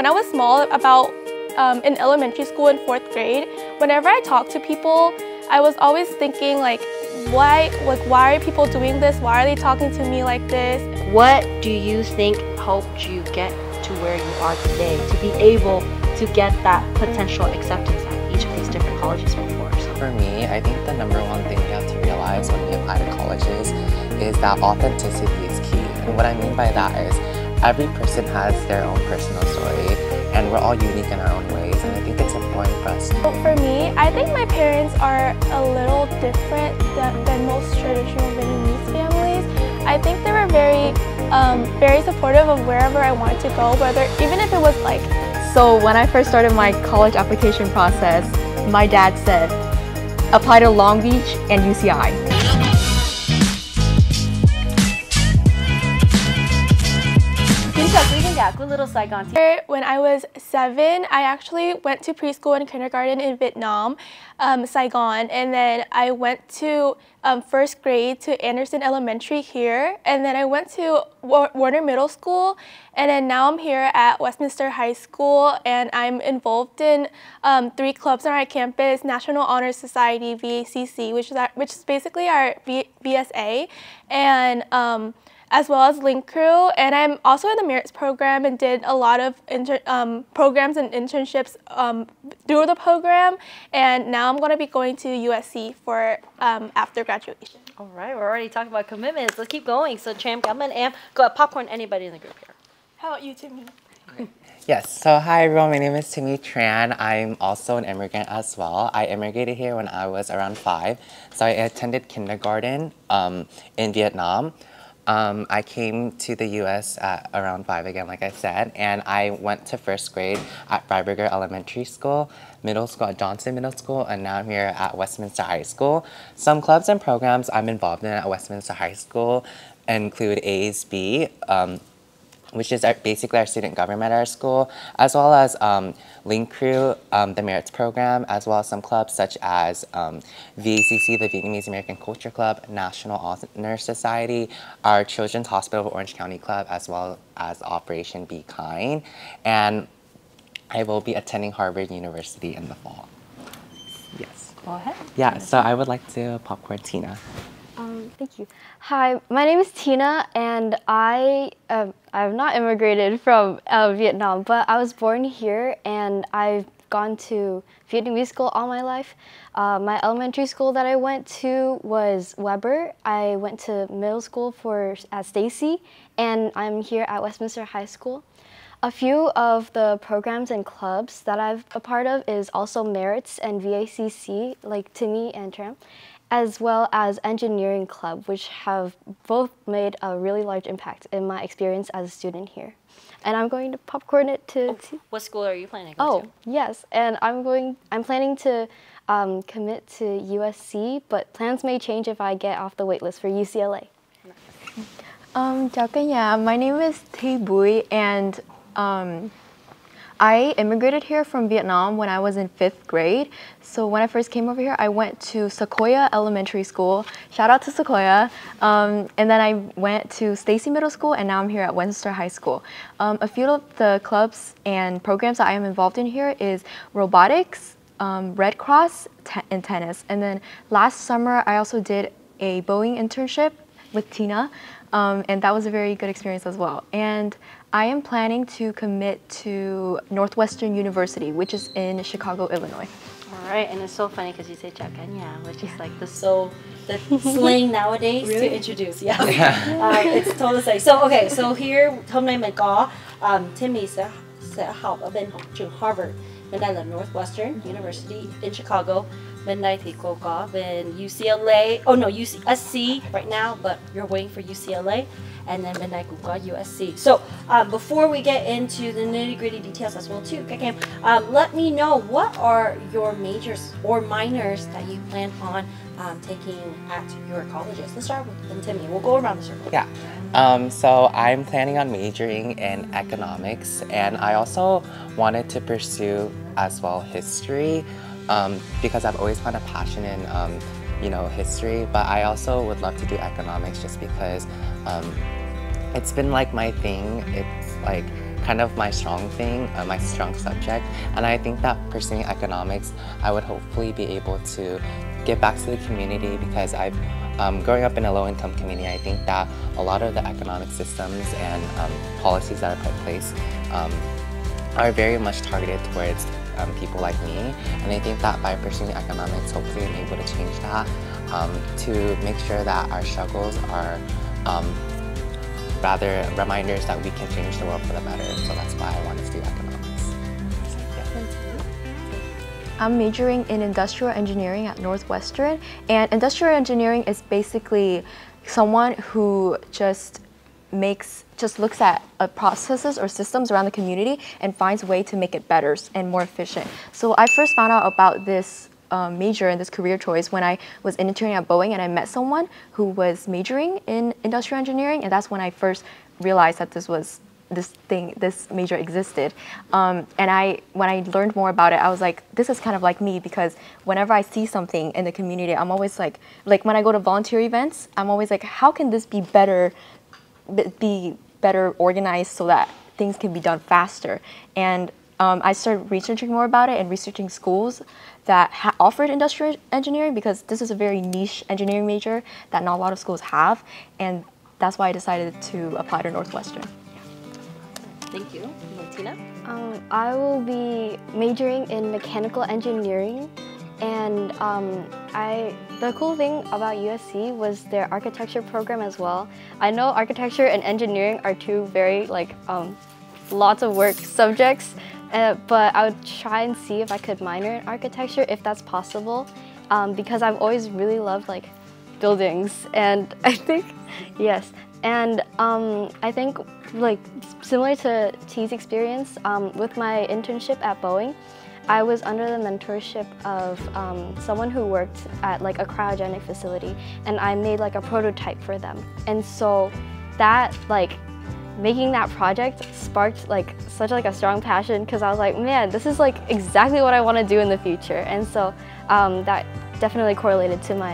when I was small, about in elementary school in 4th grade, whenever I talked to people, I was always thinking why are people doing this? Why are they talking to me like this? What do you think helped you get to where you are today, to be able to get that potential acceptance at each of these different colleges before? So for me, I think the number one thing we have to realize when we apply to colleges is that authenticity is key. And what I mean by that is every person has their own personal story, and we're all unique in our own ways, and I think it's important for us. For me, I think my parents are a little different than most traditional Vietnamese families. I think they were very supportive of wherever I wanted to go, even if it was So when I first started my college application process, my dad said, apply to Long Beach and UCI. Little Saigon TV. When I was 7, I actually went to preschool and kindergarten in Vietnam, Saigon, and then I went to 1st grade to Anderson Elementary here, and then I went to Warner Middle School, and then now I'm here at Westminster High School, and I'm involved in 3 clubs on our campus: National Honor Society, VACC, which is basically our VSA, and as well as Link Crew, and I'm also in the Merits program and did a lot of programs and internships through the program, and now I'm going to be going to USC for after graduation. All right, we're already talking about commitments. Let's keep going. So Tram, Gaman, and go popcorn. Anybody in the group here? How about you, Timmy? Yes, so hi everyone, my name is Timmy Tran. I'm also an immigrant as well. I immigrated here when I was around 5, so I attended kindergarten in Vietnam. I came to the U.S. at around 5 again, like I said, and I went to 1st grade at Freiberger Elementary School, middle school at Johnson Middle School, and now I'm here at Westminster High School. Some clubs and programs I'm involved in at Westminster High School include ASB, which is basically our student government at our school, as well as Link Crew, the Merits program, as well as some clubs such as VACC, the Vietnamese American Culture Club, National Honor Society, our Children's Hospital of Orange County Club, as well as Operation Be Kind. And I will be attending Harvard University in the fall. Yes. Go ahead. Yeah, so I would like to popcorn Tina. Thank you. Hi, my name is Tina, and I have not immigrated from Vietnam, but I was born here, and I've gone to Vietnamese school all my life. My elementary school that I went to was Weber. I went to middle school at Stacy, and I'm here at Westminster High School. A few of the programs and clubs that I've a part of is also Merits and VACC, like Timmy and Tram, as well as Engineering Club, which have both made a really large impact in my experience as a student here. And I'm going to popcorn it to... What school are you planning to go to? Oh, yes, and I'm planning to commit to USC, but plans may change if I get off the waitlist for UCLA. Chào cả nhà, my name is Thi Bui, and I immigrated here from Vietnam when I was in 5th grade. So when I first came over here, I went to Sequoia Elementary School. Shout out to Sequoia. And then I went to Stacy Middle School, and now I'm here at Westminster High School. A few of the clubs and programs that I am involved in here is robotics, Red Cross, and tennis. And then last summer, I also did a Boeing internship with Tina, and that was a very good experience as well. And I am planning to commit to Northwestern University, which is in Chicago, Illinois. All right, and it's so funny because you say "chakanya," which is like the slang nowadays really? To introduce. Yeah, it's totally so. Okay, so here hôm nay mình có Timmy sẽ học ở bên trường Harvard, bên đây là Northwestern University in Chicago. Bên đây thì cô có bên UCLA. Oh no, USC right now, but you're waiting for UCLA. And then bên đây cũng có USC. So before we get into the nitty-gritty details as well too, Kakem, let me know what are your majors or minors that you plan on taking at your colleges. Let's start with Timmy. We'll go around the circle. Yeah. So I'm planning on majoring in economics, and I also wanted to pursue as well history because I've always found a passion in history, but I also would love to do economics just because it's been like my thing. It's like kind of my strong thing, my strong subject. And I think that pursuing economics, I would hopefully be able to give back to the community, because I've growing up in a low-income community, I think that a lot of the economic systems and policies that are put in place are very much targeted towards people like me. And I think that by pursuing economics, hopefully I'm able to change that, to make sure that our struggles are rather reminders that we can change the world for the better. So that's why I wanted to do economics. I'm majoring in industrial engineering at Northwestern, and industrial engineering is basically someone who just looks at processes or systems around the community and finds a way to make it better and more efficient. So I first found out about this major and this career choice when I was interning at Boeing, and I met someone who was majoring in industrial engineering, and that's when I first realized that this major existed. And when I learned more about it, I was like, this is kind of like me, because whenever I see something in the community, I'm always like when I go to volunteer events, I'm always like, how can this be better organized so that things can be done faster? And I started researching more about it and researching schools that offered industrial engineering, because this is a very niche engineering major that not a lot of schools have, and that's why I decided to apply to Northwestern. Thank you. Tina? I will be majoring in mechanical engineering, and the cool thing about USC was their architecture program as well. I know architecture and engineering are two very lots of work subjects, but I would try and see if I could minor in architecture if that's possible, because I've always really loved buildings, and I think yes. And I think, similar to T's experience, with my internship at Boeing, I was under the mentorship of someone who worked at a cryogenic facility, and I made a prototype for them. And so that making that project sparked such a strong passion, because I was like, man, this is exactly what I want to do in the future. And so that definitely correlated to my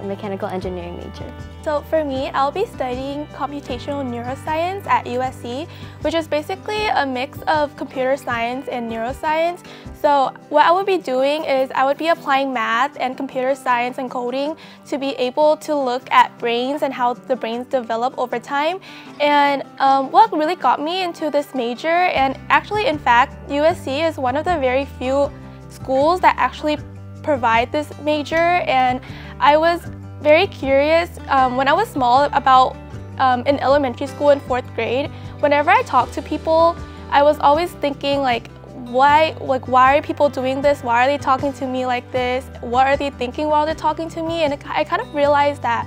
mechanical engineering major. So for me, I'll be studying computational neuroscience at USC, which is basically a mix of computer science and neuroscience. So what I would be doing is I would be applying math and computer science and coding to be able to look at brains and how the brains develop over time. And what really got me into this major, and actually in fact USC is one of the very few schools that actually provide this major, and I was very curious when I was small about in elementary school in 4th grade. Whenever I talked to people, I was always thinking why are people doing this? Why are they talking to me like this? What are they thinking while they're talking to me? And I kind of realized that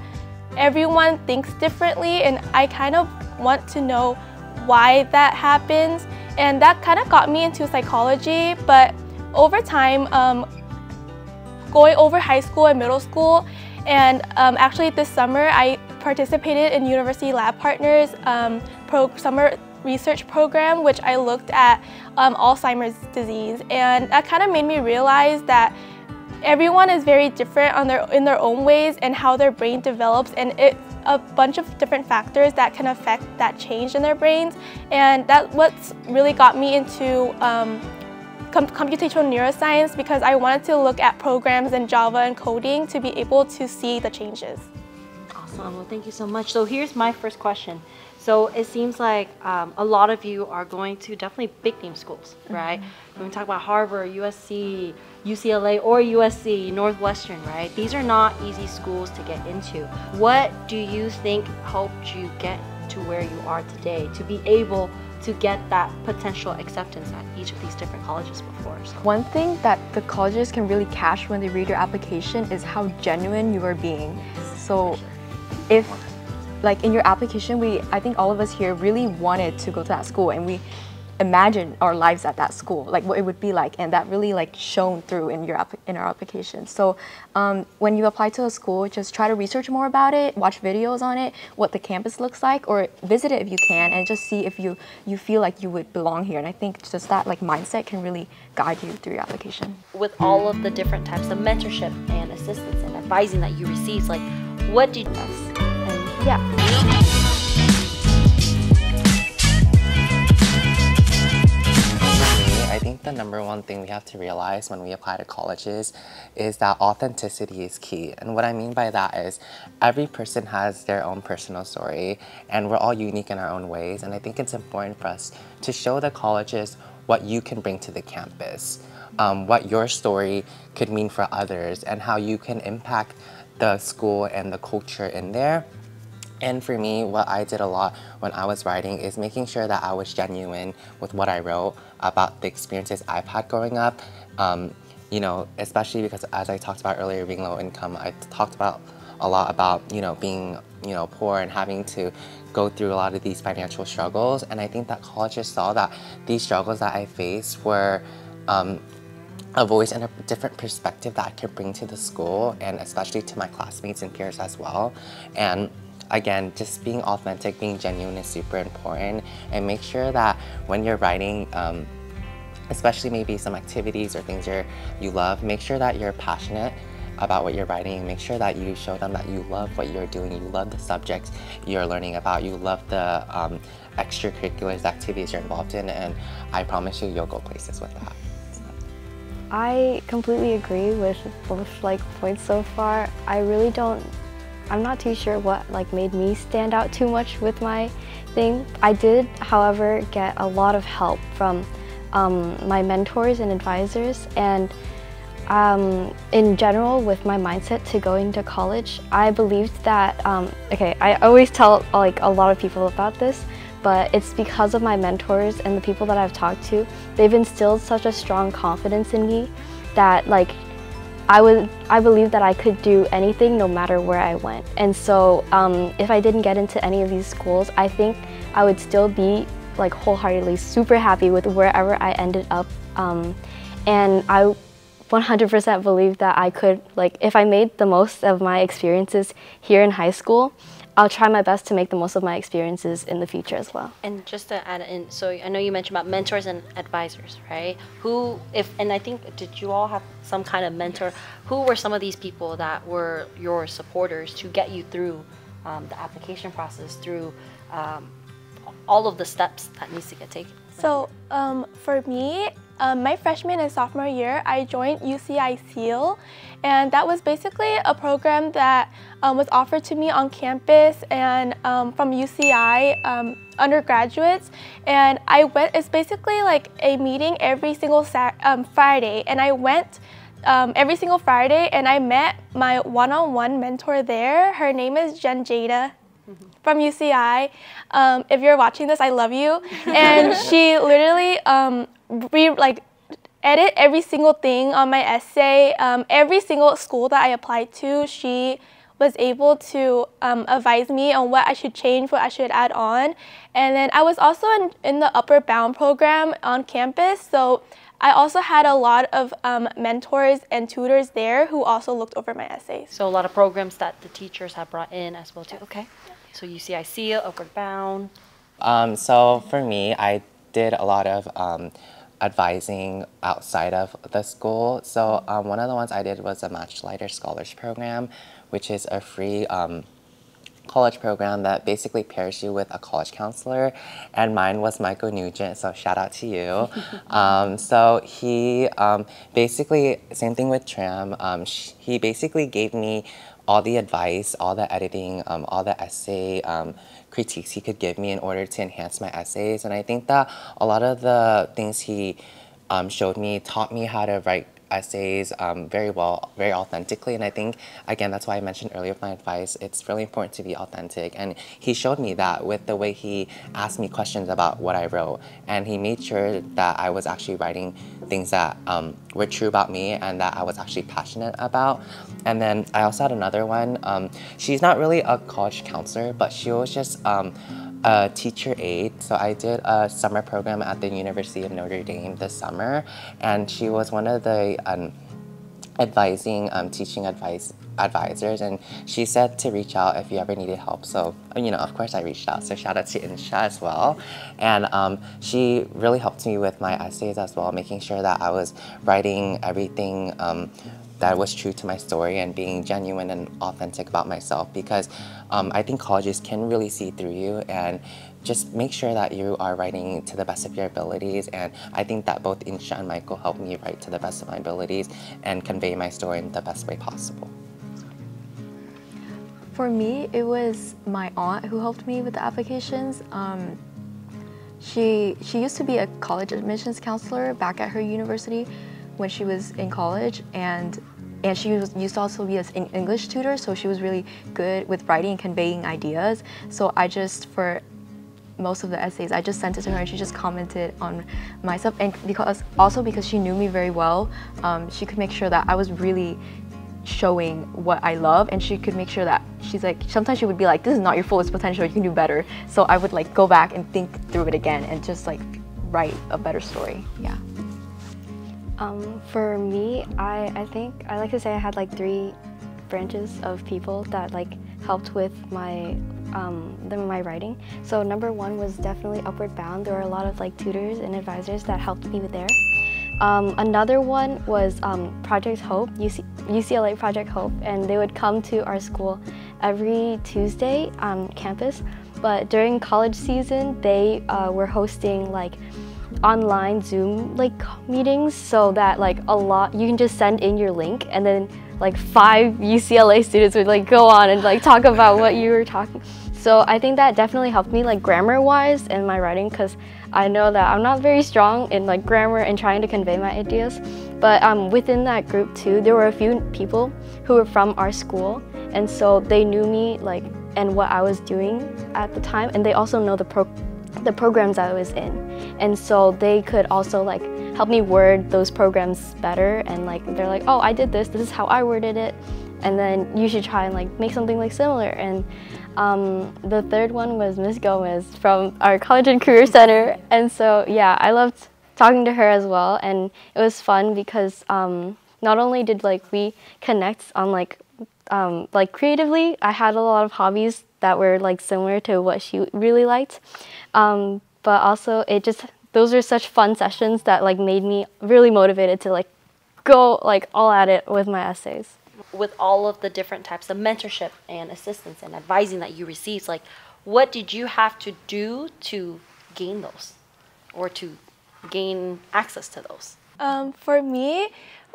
everyone thinks differently, and I kind of want to know why that happens, and that kind of got me into psychology. But over time, going over high school and middle school, and actually this summer I participated in University Lab Partners summer research program, which I looked at Alzheimer's disease, and that kind of made me realize that everyone is very different in their own ways and how their brain develops, and it's a bunch of different factors that can affect that change in their brains. And that's what's really got me into computational neuroscience, because I wanted to look at programs in Java and coding to be able to see the changes. Awesome. Well, thank you so much. So here's my first question. So it seems like a lot of you are going to definitely big name schools, right? When we talk about Harvard, USC, UCLA, or USC, Northwestern, right? These are not easy schools to get into. What do you think helped you get to where you are today, to be able to get that potential acceptance at each of these different colleges before? So. One thing that the colleges can really catch when they read your application is how genuine you are being. So if in your application, I think all of us here really wanted to go to that school, and we imagined our lives at that school, what it would be like, and that really shone through in our application. So when you apply to a school, just try to research more about it, watch videos on it, what the campus looks like, or visit it if you can, and just see if you feel like you would belong here. And I think just that mindset can really guide you through your application. With all of the different types of mentorship and assistance and advising that you received, what did you do? Yeah. the #1 thing we have to realize when we apply to colleges is that authenticity is key. And what I mean by that is every person has their own personal story, and we're all unique in our own ways. And I think it's important for us to show the colleges what you can bring to the campus, what your story could mean for others, and how you can impact the school and the culture in there. And for me, what I did a lot when I was writing is making sure that I was genuine with what I wrote about the experiences I've had growing up. You know, especially because as I talked about earlier, being low income, I talked about a lot about, you know, being, you know, poor and having to go through a lot of these financial struggles. And I think that colleges saw that these struggles that I faced were a voice and a different perspective that I could bring to the school, and especially to my classmates and peers as well. And again, just being authentic, being genuine is super important, and make sure that when you're writing, especially maybe some activities or things you love, make sure that you're passionate about what you're writing. Make sure that you show them that you love what you're doing, you love the subjects you're learning about, you love the extracurriculars, activities you're involved in, and I promise you, you'll go places with that. I completely agree with both points so far. I'm not too sure what made me stand out too much with my thing. I did, however, get a lot of help from my mentors and advisors, and in general with my mindset to going to college, I believed that, okay, I always tell a lot of people about this, but it's because of my mentors and the people that I've talked to. They've instilled such a strong confidence in me that I believe that I could do anything no matter where I went. And so if I didn't get into any of these schools, I think I would still be wholeheartedly super happy with wherever I ended up. And I 100% believe that I could, if I made the most of my experiences here in high school, I'll try my best to make the most of my experiences in the future as well. And just to add in, so I know you mentioned about mentors and advisors, right? And I think, did you all have some kind of mentor? Who were some of these people that were your supporters to get you through the application process, through all of the steps that needs to get taken? So for me, my freshman and sophomore year, I joined UCI SEAL, and that was basically a program that was offered to me on campus and from UCI undergraduates. And it's basically like a meeting every single Friday, and I went every single Friday, and I met my one-on-one mentor there. Her name is Jen Jada from UCI. If you're watching this, I love you. And she literally edit every single thing on my essay. Every single school that I applied to, she was able to advise me on what I should change, what I should add on. And then I was also in the Upper Bound program on campus, so I also had a lot of mentors and tutors there who also looked over my essays. So a lot of programs that the teachers have brought in as well too. Okay. So UCI SEAL, Upward Bound. So for me, I did a lot of advising outside of the school. So one of the ones I did was a Match Lighter Scholars Program, which is a free college program that basically pairs you with a college counselor, and mine was Michael Nugent, so shout out to you. So he basically, same thing with Tram, he basically gave me all the advice, all the editing, all the essay critiques he could give me in order to enhance my essays. And I think that a lot of the things he showed me taught me how to write essays very well, very authentically. And I think, again, that's why I mentioned earlier with my advice, it's really important to be authentic. And he showed me that with the way he asked me questions about what I wrote. And he made sure that I was actually writing things that were true about me and that I was actually passionate about. And then I also had another one. She's not really a college counselor, but she was just a teacher aide. So I did a summer program at the University of Notre Dame this summer, and she was one of the advising teaching advisors, and she said to reach out if you ever needed help. So, you know, of course I reached out, so shout out to Insha as well. And she really helped me with my essays as well, making sure that I was writing everything that was true to my story and being genuine and authentic about myself, because I think colleges can really see through you, and just make sure that you are writing to the best of your abilities. And I think that both Insha and Michael helped me write to the best of my abilities and convey my story in the best way possible. For me, it was my aunt who helped me with the applications. She used to be a college admissions counselor back at her university when she was in college, and she used to also be an English tutor, so she was really good with writing and conveying ideas. So I just, for most of the essays, I just sent it to her and she just commented on my stuff. And because she knew me very well, she could make sure that I was really showing what I love, and she could make sure that she's like, sometimes she would be like, this is not your fullest potential, you can do better. So I would like go back and think through it again and just like write a better story. Yeah. For me, I think I like to say I had like 3 branches of people that like helped with my my writing. So number 1 was definitely Upward Bound. There were a lot of like tutors and advisors that helped me with there. Another one was Project Hope, UCLA Project Hope, and they would come to our school every Tuesday on campus. But during college season, they were hosting like online Zoom like meetings, so that like you can just send in your link, and then like 5 UCLA students would like go on and like talk about what you were talking. So I think that definitely helped me like grammar-wise in my writing, because I know that I'm not very strong in like grammar and trying to convey my ideas. But within that group too, there were a few people who were from our school, and so they knew me like and what I was doing at the time, and they also know the programs I was in, and so they could also like help me word those programs better, and like they're like, oh, I did this is how I worded it, and then you should try and like make something like similar. And the third one was Miss Gomez from our College and Career Center, and so yeah, I loved talking to her as well, and it was fun because not only did like we connect on like creatively, I had a lot of hobbies that were like similar to what she really liked, but also those are such fun sessions that like made me really motivated to like go like all at it with my essays. With all of the different types of mentorship and assistance and advising that you received, like what did you have to do to gain those or to gain access to those? For me,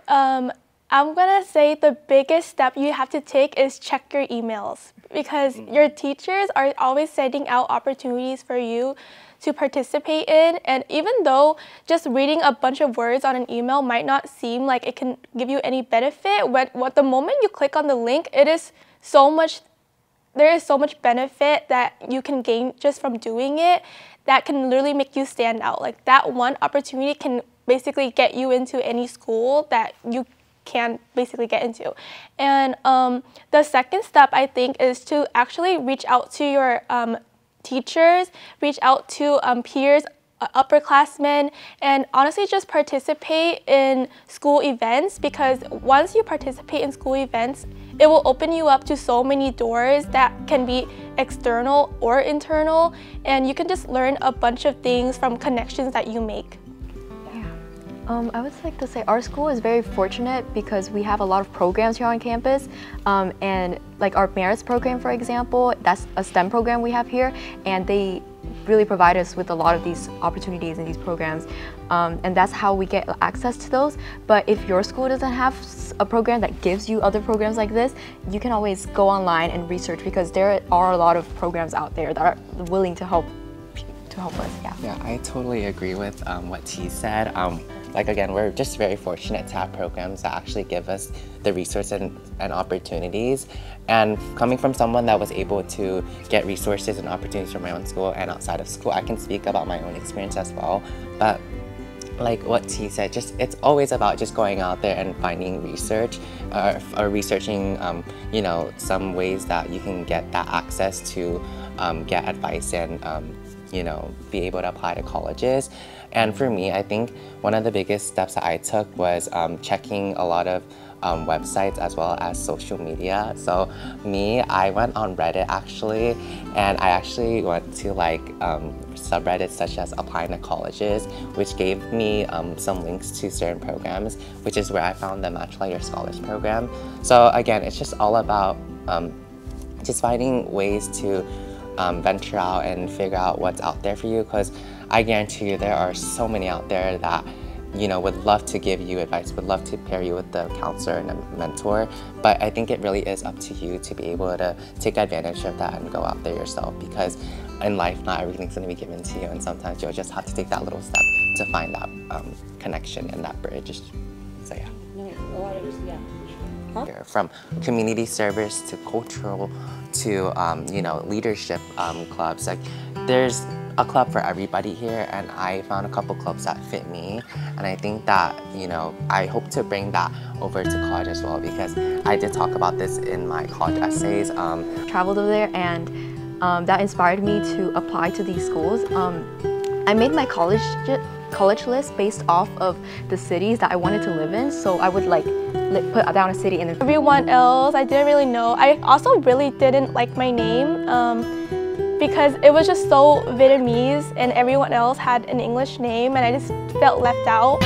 I'm gonna say the biggest step you have to take is check your emails, because your teachers are always sending out opportunities for you to participate in, and even though just reading a bunch of words on an email might not seem like it can give you any benefit, the moment you click on the link, there is so much benefit that you can gain just from doing it that can literally make you stand out. Like that one opportunity can basically get you into any school that you can basically get into. And the second step, I think, is to actually reach out to your teachers, reach out to peers, upperclassmen, and honestly just participate in school events, because once you participate in school events, it will open you up to so many doors that can be external or internal, and you can just learn a bunch of things from connections that you make. I would like to say our school is very fortunate because we have a lot of programs here on campus, and like our merits program, for example, that's a STEM program we have here, and they really provide us with a lot of these opportunities and these programs, and that's how we get access to those. But if your school doesn't have a program that gives you other programs like this, you can always go online and research, because there are a lot of programs out there that are willing to help us. Yeah, I totally agree with what T said. Like again, we're just very fortunate to have programs that actually give us the resources and opportunities. And coming from someone that was able to get resources and opportunities from my own school and outside of school, I can speak about my own experience as well. But like what T said, it's always about just going out there and finding research or researching, you know, some ways that you can get that access to get advice and you know, be able to apply to colleges. And for me, I think one of the biggest steps that I took was checking a lot of websites as well as social media. So me, I went on Reddit actually, and I actually went to like subreddits such as applying to colleges, which gave me some links to certain programs, which is where I found the Match Your Scholars program. So again, it's just all about just finding ways to venture out and figure out what's out there for you, because I guarantee you there are so many out there that would love to give you advice, would love to pair you with the counselor and a mentor, but I think it really is up to you to be able to take advantage of that and go out there yourself, because in life not everything's going to be given to you, and sometimes you'll just have to take that little step to find that connection and that bridge. So yeah. From community service to cultural to leadership clubs, like there's a club for everybody here, and I found a couple clubs that fit me, and I think that I hope to bring that over to college as well, because I did talk about this in my college essays. Traveled over there, and that inspired me to apply to these schools. I made my college list based off of the cities that I wanted to live in, so I would like put down a city and then everyone else I didn't really know. I also really didn't like my name because it was just so Vietnamese and everyone else had an English name, and I just felt left out.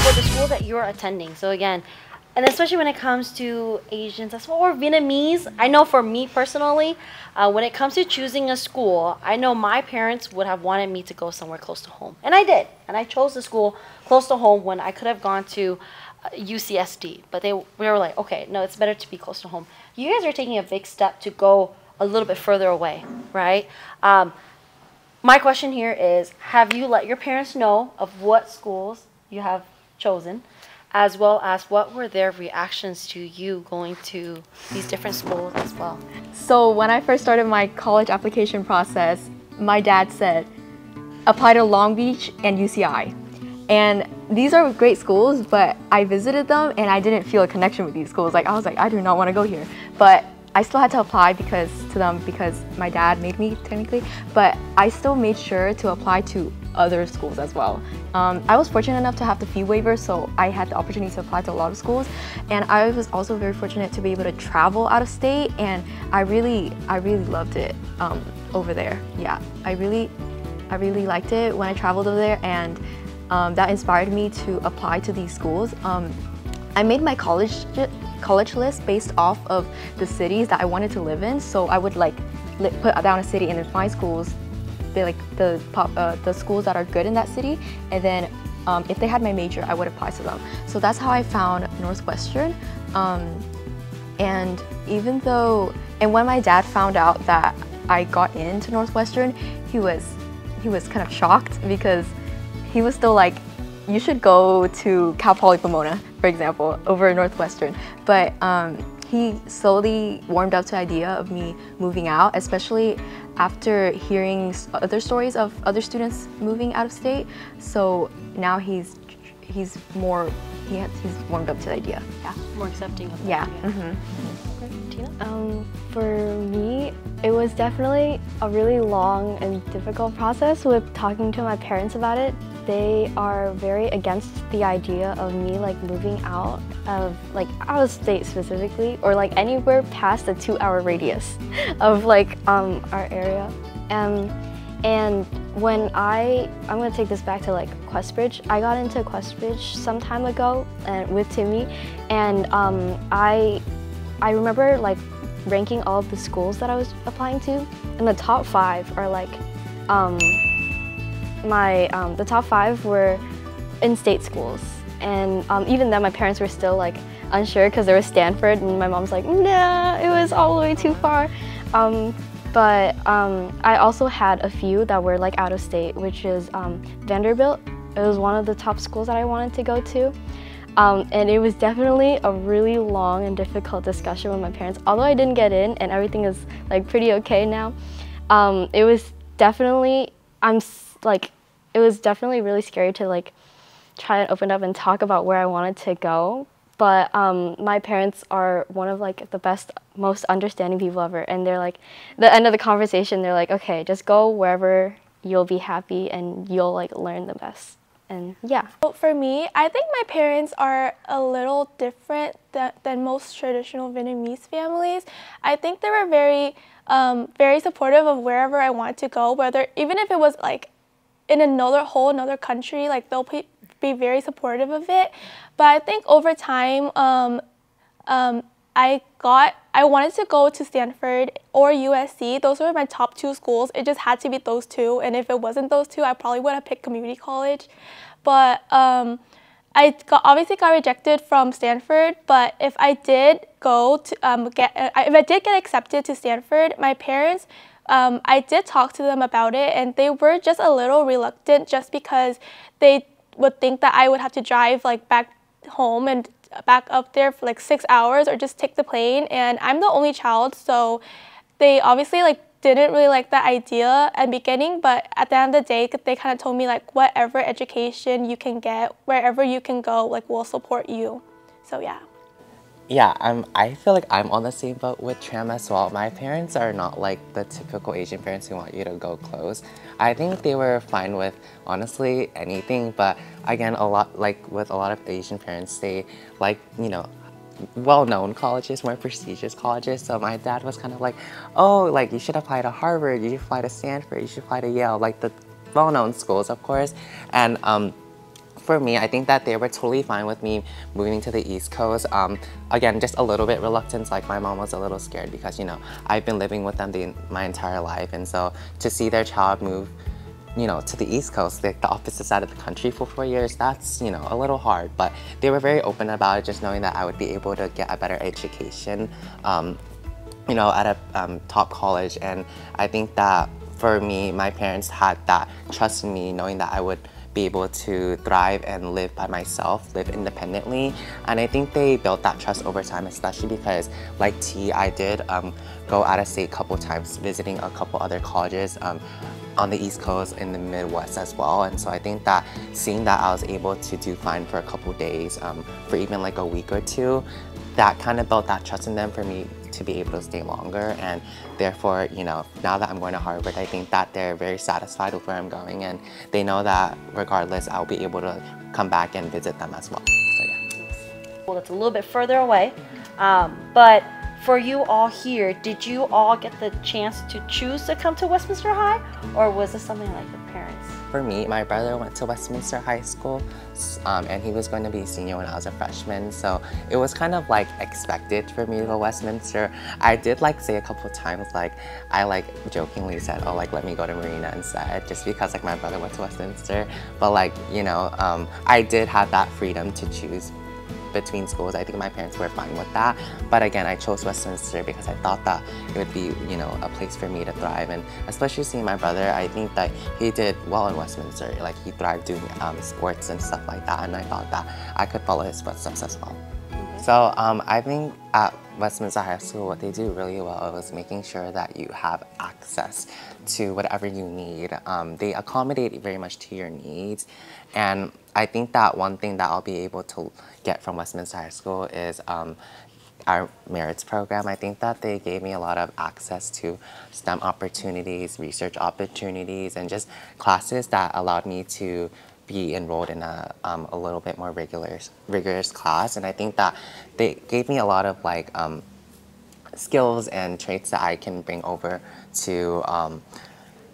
For the school that you're attending, so again, and especially when it comes to Asians as well, or Vietnamese, I know for me personally, when it comes to choosing a school, I know my parents would have wanted me to go somewhere close to home. And I did. And I chose the school close to home when I could have gone to UCSD. But we were like, okay, no, it's better to be close to home. You guys are taking a big step to go a little bit further away, right? My question here is, have you let your parents know of what schools you have chosen, as well as what were their reactions to you going to these different schools as well? So when I first started my college application process, my dad said, apply to Long Beach and UCI. And these are great schools, but I visited them and I didn't feel a connection with these schools. Like I was like, I do not want to go here. But I still had to apply because my dad made me technically, but I still made sure to apply to other schools as well. I was fortunate enough to have the fee waiver, so I had the opportunity to apply to a lot of schools, and I was also very fortunate to be able to travel out of state, and I really loved it over there. Yeah, I really liked it when I traveled over there, and that inspired me to apply to these schools. I made my college list based off of the cities that I wanted to live in, so I would like put down a city and then find schools, the schools that are good in that city, and then if they had my major, I would apply to them. So that's how I found Northwestern. And when my dad found out that I got into Northwestern, he was kind of shocked, because he was still like, you should go to Cal Poly Pomona, for example, over Northwestern. But he slowly warmed up to the idea of me moving out, especially after hearing other stories of other students moving out of state. So now he's warmed up to the idea. Yeah, more accepting of that. Yeah. Okay, Tina? For me, it was definitely a really long and difficult process with talking to my parents about it. They are very against the idea of me like moving out of state specifically, or like anywhere past a 2-hour radius of like our area. And when I'm gonna take this back to like Questbridge. I got into Questbridge some time ago and with Timmy, and I remember like ranking all of the schools that I was applying to, and the top 5 are like the top 5 were in-state schools, and even then my parents were still like unsure because there was Stanford, and my mom's like, nah, it was all the way too far. But I also had a few that were like out of state, which is Vanderbilt. It was one of the top schools that I wanted to go to. And it was definitely a really long and difficult discussion with my parents. Although I didn't get in and everything is like pretty okay now, it was definitely, it was definitely really scary to like try and open up and talk about where I wanted to go. But my parents are one of like the best, most understanding people ever, and they're like, the end of the conversation, they're like, okay, just go wherever you'll be happy and you'll like learn the best. And yeah. For me, I think my parents are a little different than most traditional Vietnamese families. I think they were very supportive of wherever I wanted to go, whether even if it was like in another country, like they'll be very supportive of it. But I think over time, I wanted to go to Stanford or USC. Those were my top 2 schools. It just had to be those 2. And if it wasn't those 2, I probably would have picked community college. But obviously got rejected from Stanford. But if I did go to if I did get accepted to Stanford, my parents, I did talk to them about it, and they were just a little reluctant, just because they would think that I would have to drive like back home and back up there for like 6 hours, or just take the plane. And I'm the only child, so they obviously like didn't really like that idea at the beginning. But at the end of the day, they kind of told me like, whatever education you can get, wherever you can go, like we'll support you. So yeah. Yeah, I feel like I'm on the same boat with Tram as well. My parents are not like the typical Asian parents who want you to go close. I think they were fine with honestly anything, but again, with a lot of Asian parents, they like, you know, well-known colleges, more prestigious colleges. So my dad was kind of like, oh, like you should apply to Harvard, you should apply to Stanford, you should apply to Yale, like the well-known schools, of course. And for me, I think that they were totally fine with me moving to the East Coast. Again, just a little bit reluctant. Like my mom was a little scared because, you know, I've been living with them my entire life, and so to see their child move, you know, to the East Coast, like the opposite side of the country for 4 years, that's, you know, a little hard. But they were very open about it, just knowing that I would be able to get a better education, you know, at a top college. And I think that for me, my parents had that trust in me, knowing that I would be able to thrive and live by myself, live independently. And I think they built that trust over time, especially because like T, I did go out of state a couple times, visiting a couple other colleges on the East Coast, in the Midwest as well. And so I think that seeing that I was able to do fine for a couple days, for even like a week or 2, that kind of built that trust in them for me to be able to stay longer. And therefore, you know, now that I'm going to Harvard, I think that they're very satisfied with where I'm going, and they know that regardless, I'll be able to come back and visit them as well. So yeah. Well, it's a little bit further away, but for you all here, did you all get the chance to choose to come to Westminster High, or was this something like the parents? For me, my brother went to Westminster High School, and he was going to be a senior when I was a freshman, so it was kind of like expected for me to go Westminster. I did like say a couple times, like I like jokingly said, oh, like let me go to Marina instead, just because like my brother went to Westminster. But like, you know, I did have that freedom to choose between schools. I think my parents were fine with that. But again, I chose Westminster because I thought that it would be, you know, a place for me to thrive. And especially seeing my brother, I think that he did well in Westminster. Like he thrived doing sports and stuff like that. And I thought that I could follow his footsteps as well. So I think at Westminster High School, what they do really well is making sure that you have access to whatever you need. They accommodate very much to your needs. And I think that one thing that I'll be able to get from Westminster High School is our merits program. I think that they gave me a lot of access to STEM opportunities, research opportunities, and just classes that allowed me to be enrolled in a little bit more rigorous class. And I think that they gave me a lot of like skills and traits that I can bring over to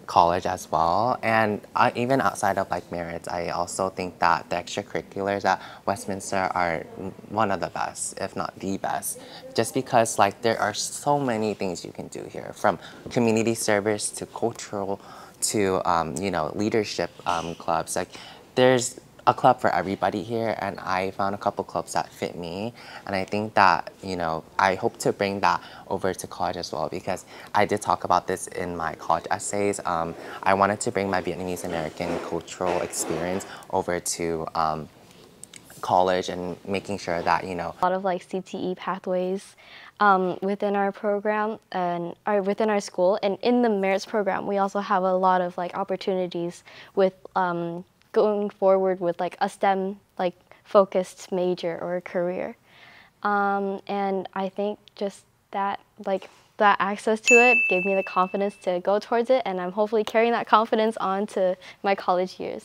college as well. And even outside of like merits, I also think that the extracurriculars at Westminster are one of the best, if not the best, just because like there are so many things you can do here, from community service to cultural to you know, leadership clubs. Like there's a club for everybody here, and I found a couple clubs that fit me. And I think that, you know, I hope to bring that over to college as well, because I did talk about this in my college essays. I wanted to bring my Vietnamese American cultural experience over to college, and making sure that, you know, A lot of like CTE pathways within our program and within our school, and in the merits program we also have a lot of like opportunities with going forward with like a STEM like focused major or a career, and I think just that like that access to it gave me the confidence to go towards it, and I'm hopefully carrying that confidence on to my college years.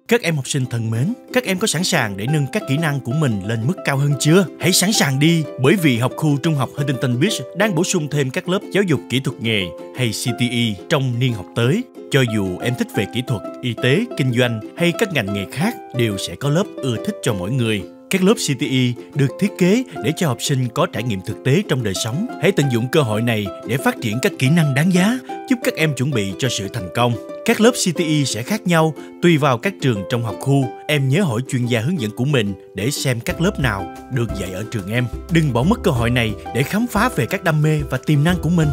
Các em học sinh thân mến, các em có sẵn sàng để nâng các kỹ năng của mình lên mức cao hơn chưa? Hãy sẵn sàng đi, bởi vì học khu trung học Huntington Beach đang bổ sung thêm các lớp giáo dục kỹ thuật nghề hay CTE trong niên học tới. Cho dù em thích về kỹ thuật, y tế, kinh doanh hay các ngành nghề khác, đều sẽ có lớp ưa thích cho mỗi người. Các lớp CTE được thiết kế để cho học sinh có trải nghiệm thực tế trong đời sống. Hãy tận dụng cơ hội này để phát triển các kỹ năng đáng giá, giúp các em chuẩn bị cho sự thành công. Các lớp CTE sẽ khác nhau tùy vào các trường trong học khu. Em nhớ hỏi chuyên gia hướng dẫn của mình để xem các lớp nào được dạy ở trường em. Đừng bỏ mất cơ hội này để khám phá về các đam mê và tiềm năng của mình.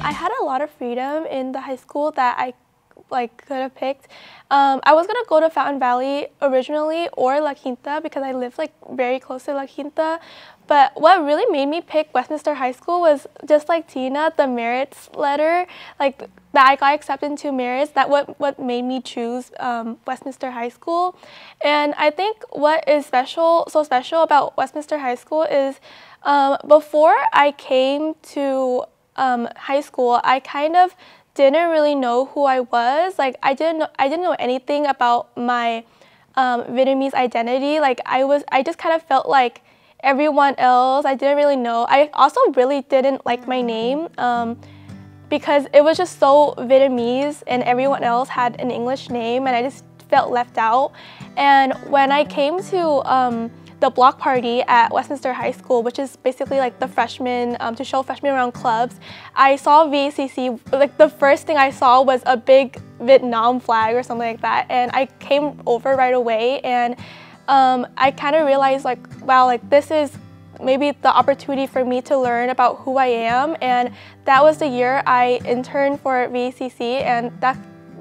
I had a lot of freedom in the high school that I could have picked. I was gonna go to Fountain Valley originally or La Quinta because I live very close to La Quinta. But what really made me pick Westminster High School was just like Tina, the merits letter, that I got accepted into merits. That what made me choose Westminster High School. And I think what is so special about Westminster High School is before I came to high school, I kind of didn't really know who I was. I didn't know anything about my Vietnamese identity. I just kind of felt like everyone else. I didn't really know. I also really didn't like my name because it was just so Vietnamese and everyone else had an English name, and I just felt left out. And when I came to the block party at Westminster High School, which is basically the freshmen, to show freshmen around clubs, I saw VACC, the first thing I saw was a big Vietnam flag or something like that, and I came over right away, and I kind of realized wow, this is maybe the opportunity for me to learn about who I am. And that was the year I interned for VACC, and that's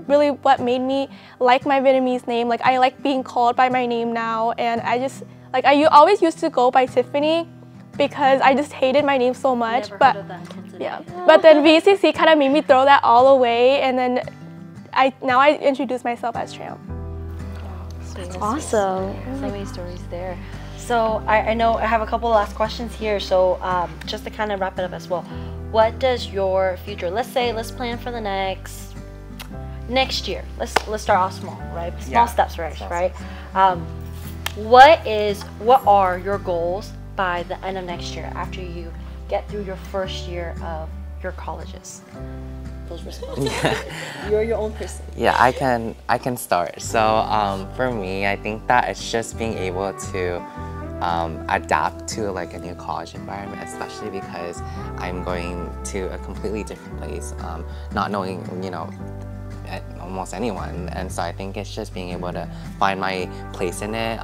really what made me like my Vietnamese name. I like being called by my name now, and I just I always used to go by Tiffany because I just hated my name so much. But yeah, but then VCC kind of made me throw that all away, and then now I introduce myself as Tram. That's awesome. So many stories there. So I know I have a couple last questions here. So just to kind of wrap it up as well, what does your future? Let's plan for the next year. Let's start off small, right? Small steps, right? What are your goals by the end of next year after you get through your first year of your colleges? Those responsibilities. You're your own person. Yeah, I can start. So for me, I think that it's just being able to adapt to a new college environment, especially because I'm going to a completely different place, not knowing almost anyone, and so I think it's just being able to find my place in it.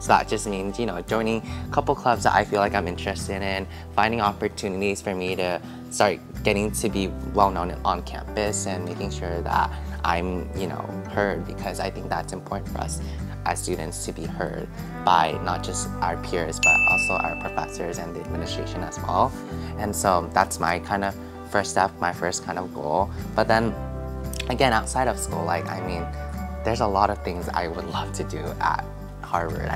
So that just means joining a couple clubs that I feel like I'm interested in, finding opportunities for me to start getting to be well known on campus, and making sure that I'm heard, because I think that's important for us as students to be heard by not just our peers but also our professors and the administration as well. And so that's my kind of first step, my first kind of goal. But then again, outside of school, there's a lot of things I would love to do at Harvard.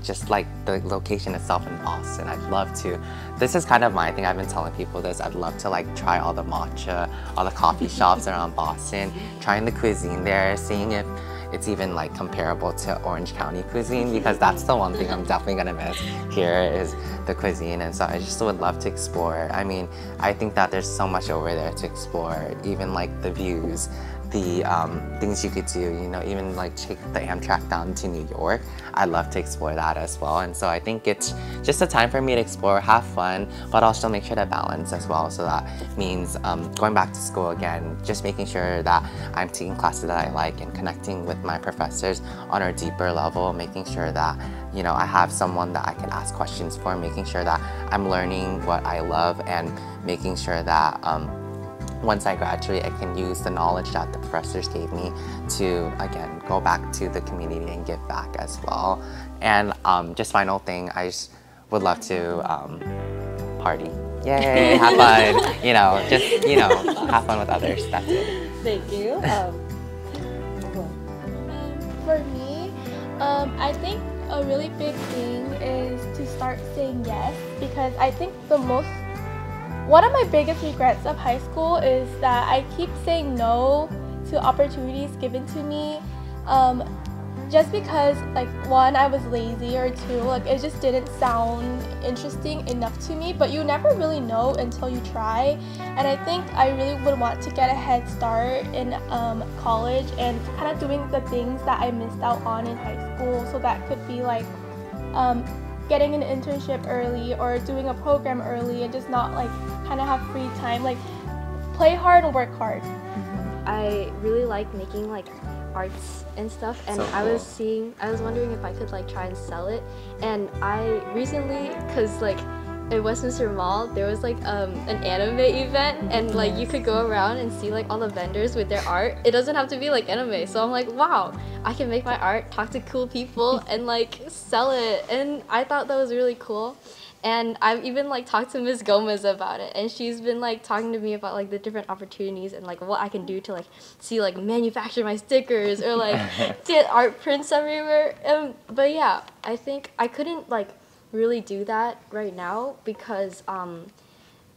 Just the location itself in Boston, I'd love to. This is kind of my thing. I've been telling people this. I'd love to try all the matcha, all the coffee shops around Boston, trying the cuisine there, seeing if it's even comparable to Orange County cuisine, because that's the one thing I'm definitely gonna miss here is the cuisine. And so I just would love to explore. I think that there's so much over there to explore, even the views, the things you could do, even take the Amtrak down to New York. I'd love to explore that as well. And so I think it's just a time for me to explore, have fun, but also make sure to balance as well. So that means going back to school again, just making sure that I'm taking classes that I like and connecting with my professors on a deeper level, making sure that I have someone that I can ask questions for, making sure that I'm learning what I love, and making sure that once I graduate, I can use the knowledge that the professors gave me to, again, go back to the community and give back as well. And just final thing, I just would love to party. Yay, have fun, just, have fun with others, that's it. Thank you. For me, I think a really big thing is to start saying yes, because I think one of my biggest regrets of high school is that I keep saying no to opportunities given to me, just because, like, one, I was lazy, or two, like, it just didn't sound interesting enough to me. But you never really know until you try, and I think I really would want to get a head start in college and kind of doing the things that I missed out on in high school. So that could be like getting an internship early, or doing a program early, and just not like kind of have free time. Like, play hard and work hard. I really like making like arts and stuff, and So I was wondering if I could like try and sell it. And I recently, cause like in Westminster Mall there was like an anime event, and like you could go around and see like all the vendors with their art. It doesn't have to be like anime, so I'm like, wow, I can make my art, talk to cool people, and like sell it. And I thought that was really cool. And I've even like talked to Ms. Gomez about it, and she's been like talking to me about like the different opportunities and like what I can do to like manufacture my stickers, or like get art prints everywhere. But yeah, I think I couldn't like really do that right now because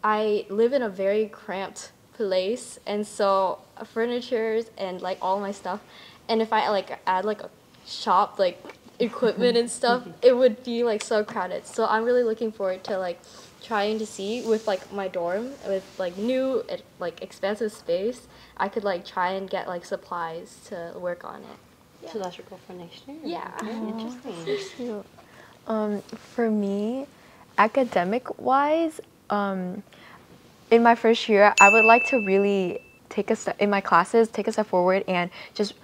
I live in a very cramped place, and so furnitures and like all my stuff, and if I like add like a shop like equipment and stuff, it would be like so crowded. So I'm really looking forward to like trying to see with like my dorm with like new like expansive space, I could like try and get like supplies to work on it. Yeah. So that's your goal for next year? Yeah. Interesting. For me, academic-wise, in my first year, I would like to really take a step in my classes, take a step forward, and just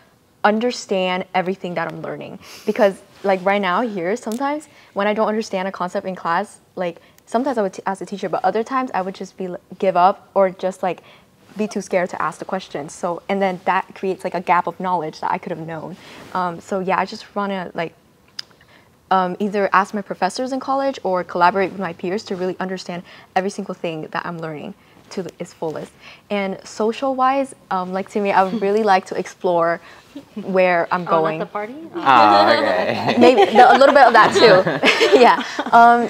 understand everything that I'm learning. Because like right now here, sometimes when I don't understand a concept in class, like sometimes I would ask the teacher, but other times I would just give up, or just like be too scared to ask the questions. So, and then that creates like a gap of knowledge that I could have known. So yeah, I just want to like either ask my professors in college or collaborate with my peers to really understand every single thing that I'm learning to its fullest. And social-wise, like to me, I would really like to explore where I'm going. At the party? Oh, okay. Maybe a little bit of that too. Yeah.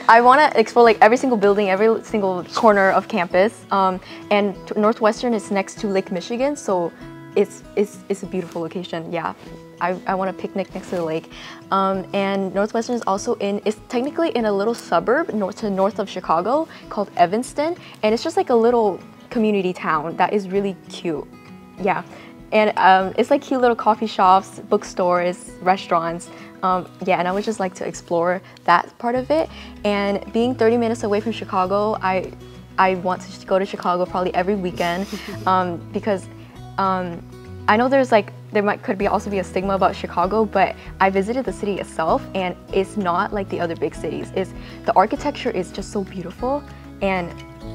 I want to explore like every single building, every single corner of campus. And Northwestern is next to Lake Michigan, so it's a beautiful location. Yeah. I want to picnic next to the lake. And Northwestern is also it's technically in a little suburb north of Chicago called Evanston, and it's just like a little community town that is really cute. Yeah, and it's like cute little coffee shops, bookstores, restaurants. Yeah, and I would just like to explore that part of it. And being 30 minutes away from Chicago, I want to go to Chicago probably every weekend because I know could also be a stigma about Chicago, but I visited the city itself, and it's not like the other big cities. The architecture is just so beautiful, and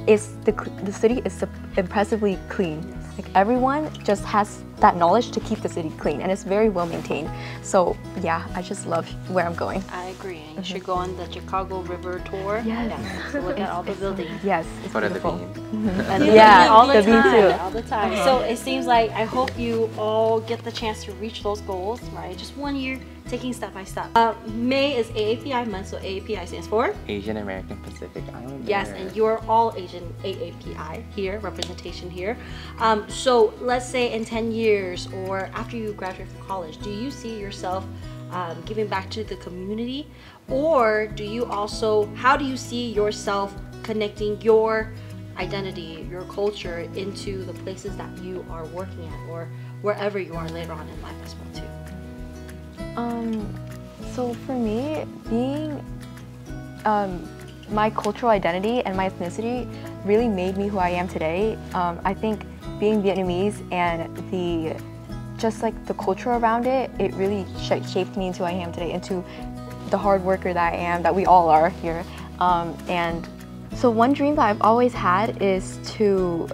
the city is impressively clean. Like everyone just has that knowledge to keep the city clean, and it's very well maintained. So yeah, I just love where I'm going. I agree. You should go on the Chicago River tour. Yes. Yeah, to look at all the buildings. Yes, it's Go to the beautiful. bean. And Yeah, all the the bean time. too. All the time. So it seems like I hope you all get the chance to reach those goals, right? Just 1 year, taking step by step. May is AAPI month, so AAPI stands for? Asian American Pacific Islander. Yes, and you're all Asian AAPI here, representation here. So let's say in 10 years or after you graduate from college, do you see yourself giving back to the community? Or how do you see yourself connecting your identity, your culture into the places that you are working at or wherever you are later on in life as well too? So for me, being my cultural identity and my ethnicity really made me who I am today. I think being Vietnamese and just like the culture around it, it really shaped me into who I am today, into the hard worker that I am, that we all are here. And so one dream that I've always had is to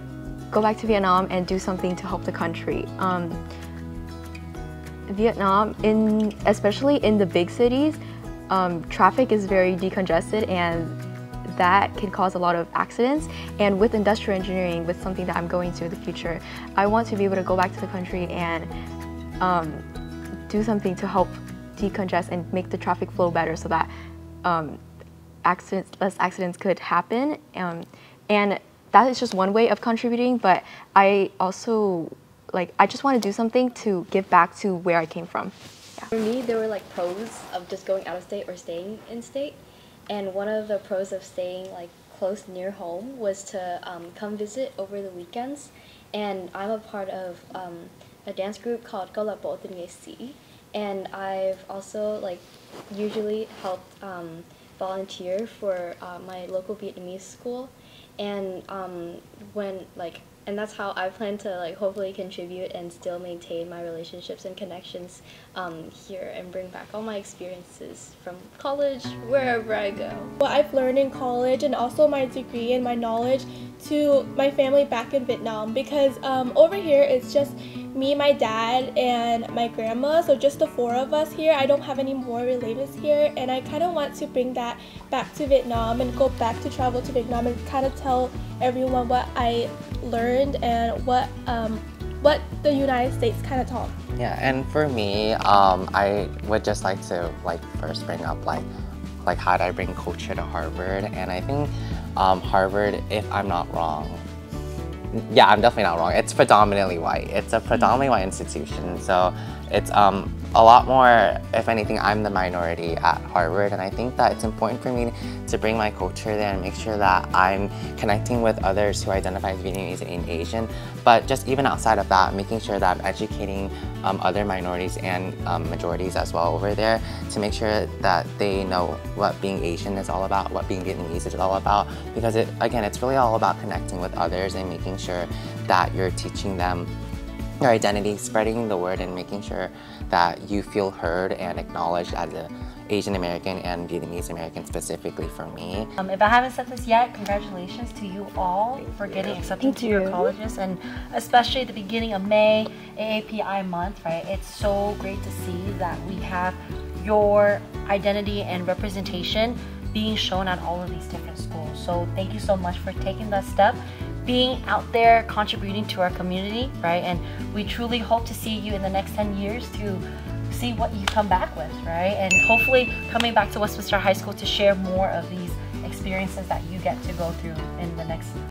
go back to Vietnam and do something to help the country. Vietnam, especially in the big cities, traffic is very decongested, and that can cause a lot of accidents. And with industrial engineering, with something that I'm going to in the future, I want to be able to go back to the country and do something to help decongest and make the traffic flow better so that less accidents could happen. And that is just one way of contributing, but I also, I just want to do something to give back to where I came from. Yeah. For me, there were like pros of just going out of state or staying in state. And one of the pros of staying like close near home was to come visit over the weekends. And I'm a part of a dance group called USC. And I've also usually helped volunteer for my local Vietnamese school. And and that's how I plan to hopefully contribute and still maintain my relationships and connections here and bring back all my experiences from college, wherever I go. What I've learned in college and also my degree and my knowledge to my family back in Vietnam, because over here it's just me, my dad, and my grandma, so just the four of us here. I don't have any more relatives here, and I kind of want to bring that back to Vietnam and go back to travel to Vietnam and kind of tell everyone what I learned and what the United States kind of taught. Yeah, and for me, I would just like to first bring up how did I bring culture to Harvard, and I think Harvard, if I'm not wrong, yeah, I'm definitely not wrong. It's predominantly white. It's a predominantly white institution, so it's a lot more, if anything, I'm the minority at Harvard, and I think that it's important for me to bring my culture there and make sure that I'm connecting with others who identify as Vietnamese and Asian, but just even outside of that, making sure that I'm educating other minorities and majorities as well over there to make sure that they know what being Asian is all about, what being Vietnamese is all about, because again, it's really all about connecting with others and making sure that you're teaching them your identity, spreading the word, and making sure that you feel heard and acknowledged as an Asian American and Vietnamese American specifically for me. If I haven't said this yet, congratulations to you all for getting accepted to your colleges, and especially at the beginning of May, AAPI month, right? It's so great to see that we have your identity and representation being shown at all of these different schools. So thank you so much for taking that step, being out there, contributing to our community, right? And we truly hope to see you in the next 10 years to see what you come back with, right? And hopefully coming back to Westminster High School to share more of these experiences that you get to go through in the next